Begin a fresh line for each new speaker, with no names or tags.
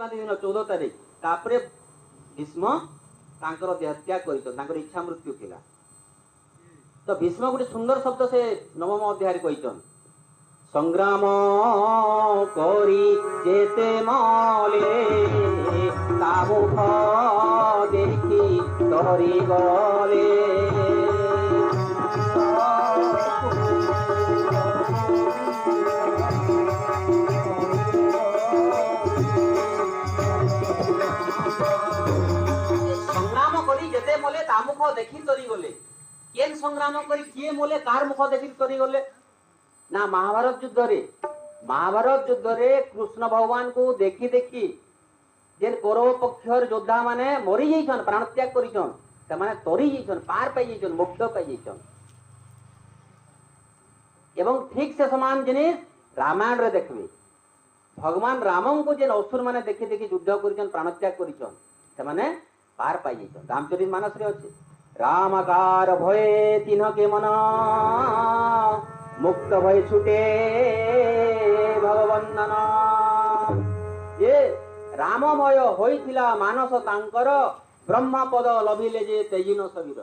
ସଂକ୍ରାନ୍ତି ଦିନ 14 ତାରିଖ ତାପରେ ଭୀଷ୍ମ ତାଙ୍କର ଦେହତ୍ୟାଗ କରିଛନ୍, ତାଙ୍କର ଇଚ୍ଛା ମୃତ୍ୟୁ ଥିଲା। ତ ଭୀଷ୍ମ ଗୋଟେ ସୁନ୍ଦର ଶବ୍ଦ ସେ ନବମ ଅଧ୍ୟାୟରେ କହିଛନ୍, ସଂଗ୍ରାମ କରି ଯେତେ ମଲେ ତା ମୁଖ ଦେଖି ଡରି ଗଲେ। ସଂଗ୍ରାମ କରି ଯେତେ ମଲେ ତା ମୁଖ ଦେଖି ଡରି ଗଲେ। କେନ୍ ସଂଗ୍ରାମ କରି କିଏ ମଲେ, କାହାର ମୁଖ ଦେଖି ଡରି ଗଲେ ନା ମହାଭାରତ ଯୁଦ୍ଧରେ। ମହାଭାରତ ଯୁଦ୍ଧରେ କୃଷ୍ଣ ଭଗବାନଙ୍କୁ ଦେଖି ଦେଖି ଯେନ୍ କୌରବ ପକ୍ଷର ଯୋଦ୍ଧା ମାନେ ମରି ଯାଇଛନ୍, ପ୍ରାଣ ତ୍ୟାଗ କରିଛନ୍, ସେମାନେ ତରି ଯାଇଛନ୍, ପାର ପାଇ ଯାଇଛନ୍, ମୋକ୍ଷ ପାଇ ଯାଇଛନ୍। ଏବଂ ଠିକ ସେ ସମାନ ଜିନିଷ ରାମାୟଣରେ ଦେଖିବେ। ଭଗବାନ ରାମଙ୍କୁ ଯେନ୍ ଅସୁର ମାନେ ଦେଖି ଦେଖି ଯୁଦ୍ଧ କରିଛନ୍, ପ୍ରାଣ ତ୍ୟାଗ କରିଛନ୍, ସେମାନେ ପାର ପାଇ ଯାଇଛନ୍। ରାମଚରିତ ମାନସରେ ଅଛି, ରାମକାର ଭয়ে ତିନକେ ମନ ମୁକ୍ତ ଭୟ ଛୁଟେ ଭଗବନ୍ଦନ। ଯେ ରାମମୟ ହୋଇଥିଲା ମାନସ ତାଙ୍କର, ବ୍ରହ୍ମପଦ ଲଭିଲେ ଯେ ତେଜିନ ଶରୀର।